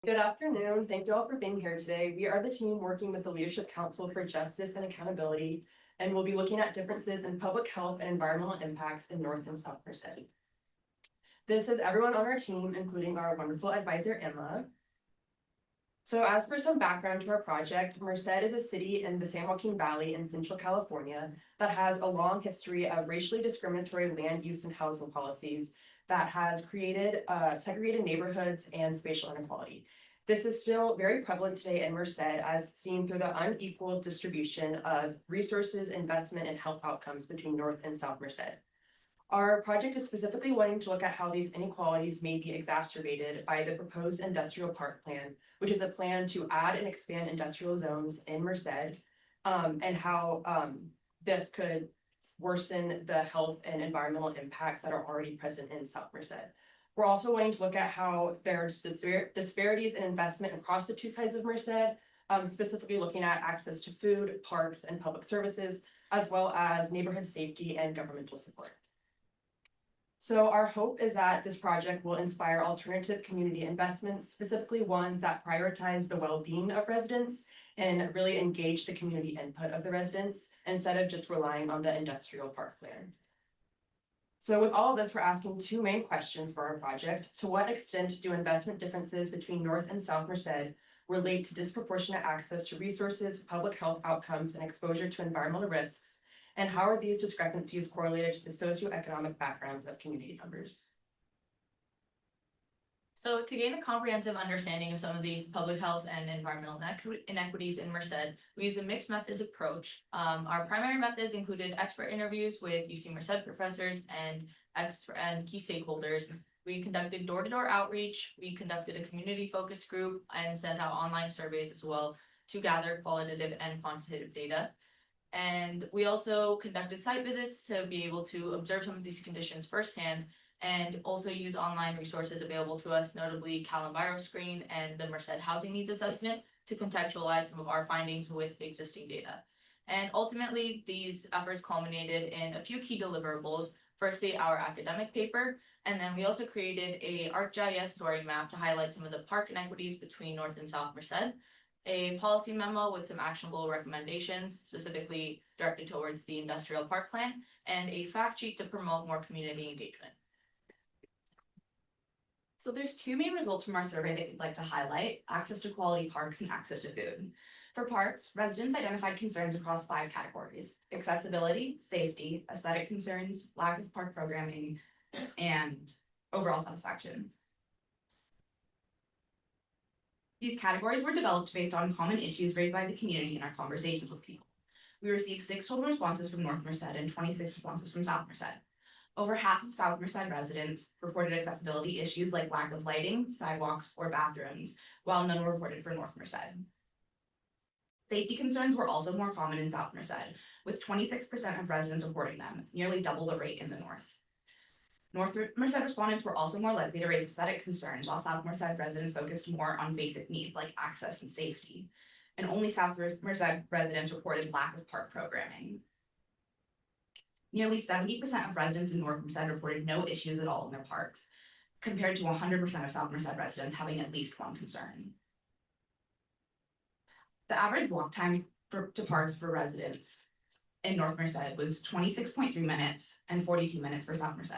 Good afternoon. Thank you all for being here today. We are the team working with the Leadership Council for Justice and Accountability, and we'll be looking at differences in public health and environmental impacts in North and South Merced. This is everyone on our team, including our wonderful advisor, Emma. So as for some background to our project, Merced is a city in the San Joaquin Valley in Central California that has a long history of racially discriminatory land use and housing policies that has created segregated neighborhoods and spatial inequality. This is still very prevalent today in Merced, as seen through the unequal distribution of resources, investment, and health outcomes between North and South Merced. Our project is specifically wanting to look at how these inequalities may be exacerbated by the proposed industrial park plan, which is a plan to add and expand industrial zones in Merced, and how this could worsen the health and environmental impacts that are already present in South Merced. We're also wanting to look at how there's disparities in investment across the two sides of Merced, specifically looking at access to food, parks, and public services, as well as neighborhood safety and governmental support. So our hope is that this project will inspire alternative community investments, specifically ones that prioritize the well-being of residents and really engage the community input of the residents instead of just relying on the industrial park plan. So with all of this, we're asking two main questions for our project. To what extent do investment differences between North and South Merced relate to disproportionate access to resources, public health outcomes, and exposure to environmental risks? And how are these discrepancies correlated to the socioeconomic backgrounds of community members? So to gain a comprehensive understanding of some of these public health and environmental inequities in Merced, we used a mixed methods approach. Our primary methods included expert interviews with UC Merced professors and key stakeholders. We conducted door-to-door outreach, we conducted a community focus group, and sent out online surveys as well to gather qualitative and quantitative data. And we also conducted site visits to be able to observe some of these conditions firsthand, and also use online resources available to us, notably CalEnviroScreen and the Merced Housing Needs Assessment, to contextualize some of our findings with existing data. And ultimately, these efforts culminated in a few key deliverables. Firstly, our academic paper, and then we also created a ArcGIS story map to highlight some of the park inequities between North and South Merced, a policy memo with some actionable recommendations specifically directed towards the industrial park plan, and a fact sheet to promote more community engagement. So there's two main results from our survey that we'd like to highlight: access to quality parks and access to food. For parks, residents identified concerns across 5 categories: accessibility, safety, aesthetic concerns, lack of park programming, and overall satisfaction. These categories were developed based on common issues raised by the community in our conversations with people. We received 6 total responses from North Merced and 26 responses from South Merced. Over half of South Merced residents reported accessibility issues like lack of lighting, sidewalks, or bathrooms, while none were reported for North Merced. Safety concerns were also more common in South Merced, with 26% of residents reporting them, nearly double the rate in the North. North Merced respondents were also more likely to raise aesthetic concerns, while South Merced residents focused more on basic needs like access and safety. And only South Merced residents reported lack of park programming. Nearly 70% of residents in North Merced reported no issues at all in their parks, compared to 100% of South Merced residents having at least one concern. The average walk time to parks for residents in North Merced was 26.3 minutes and 42 minutes for South Merced.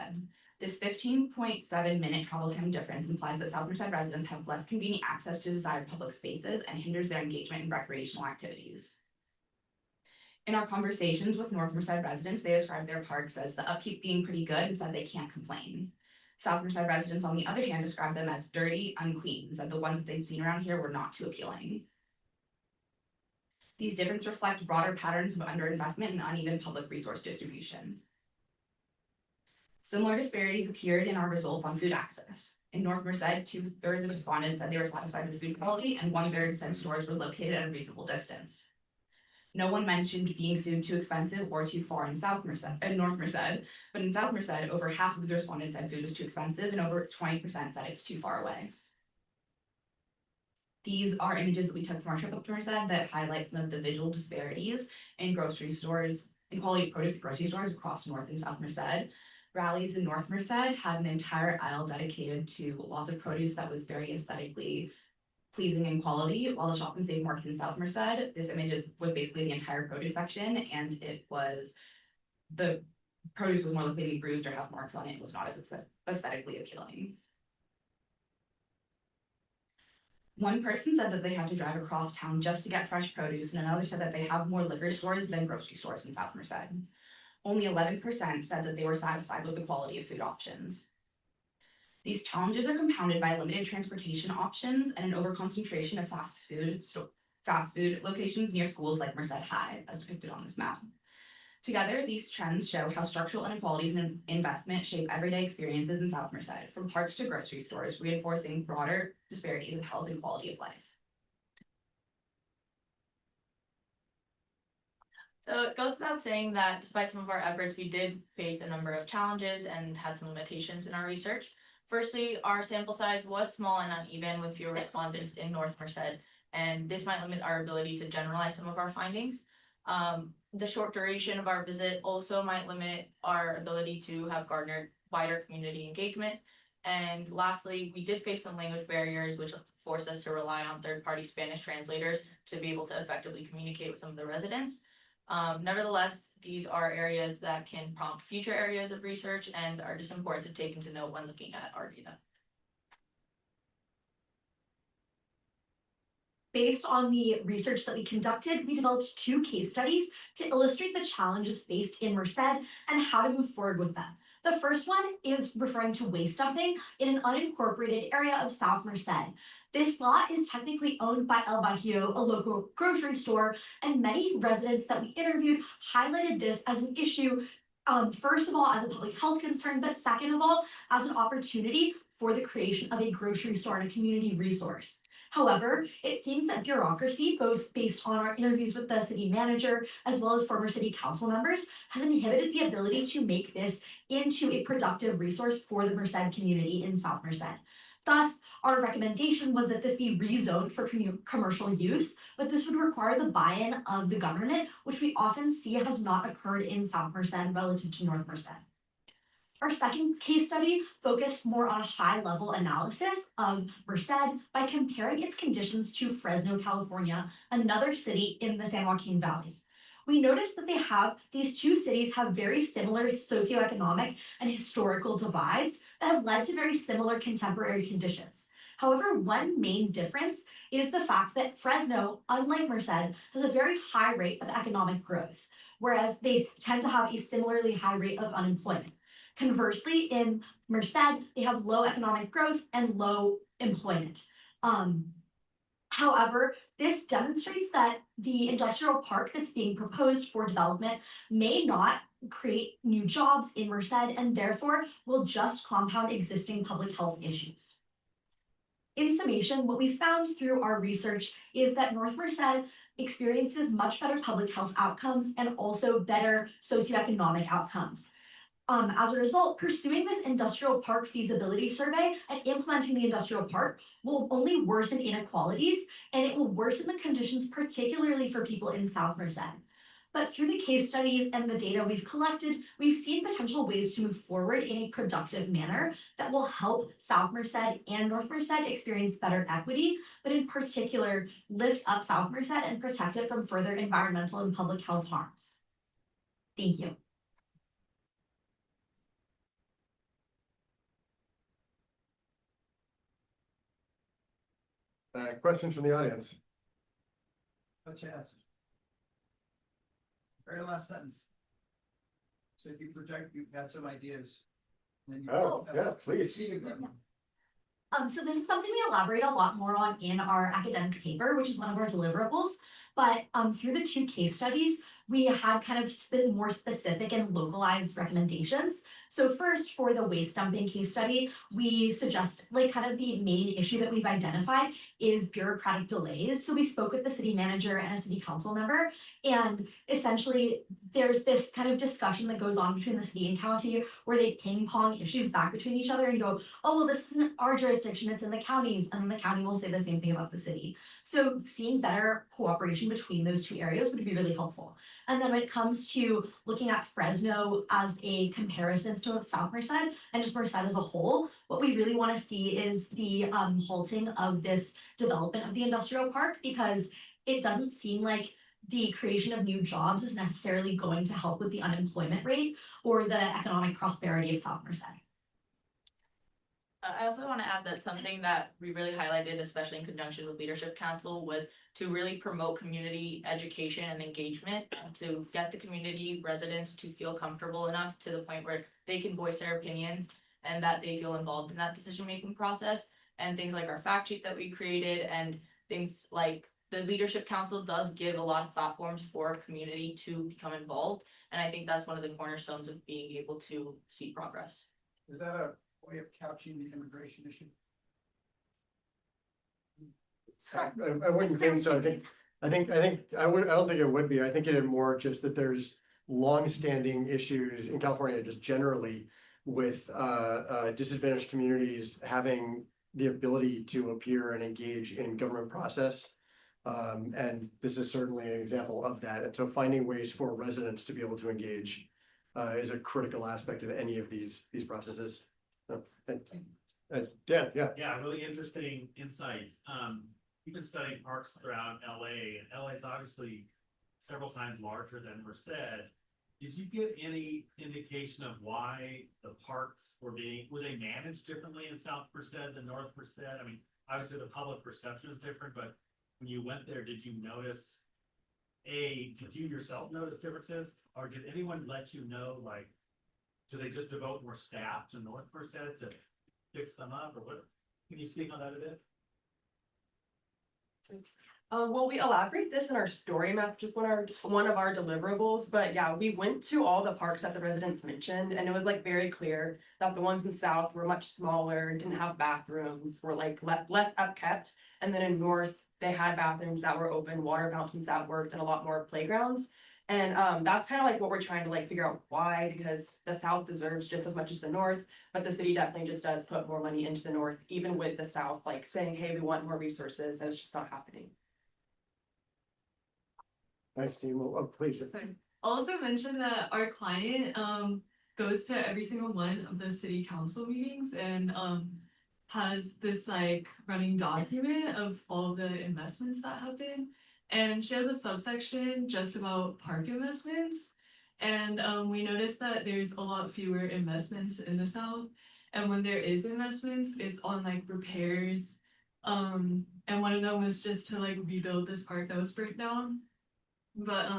This 15.7 minute travel time difference implies that South Merced residents have less convenient access to desired public spaces and hinders their engagement in recreational activities. In our conversations with North Merced residents, they described their parks as the upkeep being pretty good and said they can't complain. South Merced residents, on the other hand, described them as dirty, unclean, and said the ones that they've seen around here were not too appealing. These differences reflect broader patterns of underinvestment and uneven public resource distribution. Similar disparities appeared in our results on food access. In North Merced, 2/3 of respondents said they were satisfied with food quality, and 1/3 said stores were located at a reasonable distance. No one mentioned being food too expensive or too far in North Merced, but in South Merced, over half of the respondents said food was too expensive, and over 20% said it's too far away. These are images that we took from our trip up to Merced that highlight some of the visual disparities in grocery stores, in quality of produce at grocery stores across North and South Merced. Rallies in North Merced had an entire aisle dedicated to lots of produce that was very aesthetically pleasing in quality, while the Shop and Save Market in South Merced, this was basically the entire produce section, and the produce was more likely to be bruised or have marks on it. It was not as aesthetically appealing. One person said that they had to drive across town just to get fresh produce, and another said that they have more liquor stores than grocery stores in South Merced. Only 11% said that they were satisfied with the quality of food options. These challenges are compounded by limited transportation options and an overconcentration of fast food locations near schools like Merced High, as depicted on this map. Together, these trends show how structural inequalities in investment shape everyday experiences in South Merced, from parks to grocery stores, reinforcing broader disparities in health and quality of life. So it goes without saying that despite some of our efforts, we did face a number of challenges and had some limitations in our research. Firstly, our sample size was small and uneven with fewer respondents in North Merced, and this might limit our ability to generalize some of our findings. The short duration of our visit also might limit our ability to have garnered wider community engagement. And lastly, we did face some language barriers, which forced us to rely on third-party Spanish translators to be able to effectively communicate with some of the residents. Nevertheless, these are areas that can prompt future areas of research and are just important to take into note when looking at our data. Based on the research that we conducted, we developed 2 case studies to illustrate the challenges faced in Merced and how to move forward with them. The first one is referring to waste dumping in an unincorporated area of South Merced. This lot is technically owned by El Bajío, a local grocery store, and many residents that we interviewed highlighted this as an issue, first of all, as a public health concern, but second of all, as an opportunity for the creation of a grocery store and a community resource. However, it seems that bureaucracy, both based on our interviews with the city manager as well as former city council members, has inhibited the ability to make this into a productive resource for the Merced community in South Merced. Thus, our recommendation was that this be rezoned for commercial use, but this would require the buy-in of the government, which we often see has not occurred in South Merced relative to North Merced. Our second case study focused more on a high-level analysis of Merced by comparing its conditions to Fresno, California, another city in the San Joaquin Valley. We noticed that these 2 cities have very similar socioeconomic and historical divides that have led to very similar contemporary conditions. However, one main difference is the fact that Fresno, unlike Merced, has a very high rate of economic growth, whereas they tend to have a similarly high rate of unemployment. Conversely, in Merced, they have low economic growth and low employment. However, this demonstrates that the industrial park that's being proposed for development may not create new jobs in Merced and therefore will just compound existing public health issues. In summation, what we found through our research is that North Merced experiences much better public health outcomes and also better socioeconomic outcomes. As a result, pursuing this industrial park feasibility survey and implementing the industrial park will only worsen inequalities, and it will worsen the conditions, particularly for people in South Merced. But through the case studies and the data we've collected, we've seen potential ways to move forward in a productive manner that will help South Merced and North Merced experience better equity, but in particular, lift up South Merced and protect it from further environmental and public health harms. Thank you. Questions from the audience? Such as. Very last sentence. So if you project, you've got some ideas. Then you Yeah, please. So this is something we elaborate a lot more on in our academic paper, which is one of our deliverables. But through the 2 case studies, we had kind of more specific and localized recommendations. So first, for the waste dumping case study, we suggest kind of the main issue that we've identified is bureaucratic delays. So we spoke with the city manager and a city council member, and essentially there's this kind of discussion that goes on between the city and county where they ping pong issues back between each other and go, oh, well, this isn't our jurisdiction, it's in the counties, and then the county will say the same thing about the city. So seeing better cooperation distinction between those two areas would be really helpful. And then when it comes to looking at Fresno as a comparison to South Merced and just Merced as a whole, what we really want to see is the halting of this development of the industrial park, because it doesn't seem like the creation of new jobs is necessarily going to help with the unemployment rate or the economic prosperity of South Merced. I also want to add that something that we really highlighted, especially in conjunction with Leadership Council, was to really promote community education and engagement, and to get the community residents to feel comfortable enough to the point where they can voice their opinions and that they feel involved in that decision-making process. And things like our fact sheet that we created, and things like the Leadership Council does give a lot of platforms for community to become involved. And I think that's one of the cornerstones of being able to see progress. Is that a way of couching the immigration issue? I wouldn't think so. I don't think it would be. I think it is more just that there's longstanding issues in California just generally with disadvantaged communities having the ability to appear and engage in government process. And this is certainly an example of that. And so finding ways for residents to be able to engage is a critical aspect of any of these processes. Dan, yeah. Yeah, really interesting insights. You've been studying parks throughout LA, and LA is obviously several times larger than Merced. Did you get any indication of why the parks were they managed differently in South Merced than North Merced? I mean, obviously the public perception is different, but when you went there, did you notice, did you yourself notice differences? Or did anyone let you know, like, do they just devote more staff to North Merced to fix them up, or what? Can you speak on that a bit? Well, we elaborate this in our story map, just one of our deliverables, but yeah, we went to all the parks that the residents mentioned, and it was like very clear that the ones in South were much smaller, didn't have bathrooms, were like less upkept, and then in North, they had bathrooms that were open, water fountains that worked, and a lot more playgrounds. And that's kind of like what we're trying to like figure out why, because the South deserves just as much as the North, but the city definitely just does put more money into the North, even with the South like saying, hey, we want more resources, and it's just not happening. Thanks, team. Please. Sorry. Also mention that our client goes to every single one of the city council meetings and has this like running document of all the investments that happen. And she has a subsection just about park investments. And we noticed that there's a lot fewer investments in the South. And when there is investments, it's on like repairs. And one of them was just to like rebuild this park that was burnt down. But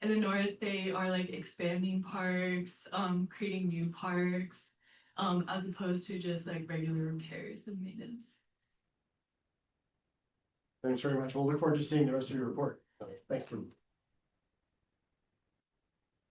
in the North, they are like expanding parks, creating new parks, as opposed to just like regular repairs and maintenance. Thanks very much. We'll look forward to seeing the rest of your report. Thanks for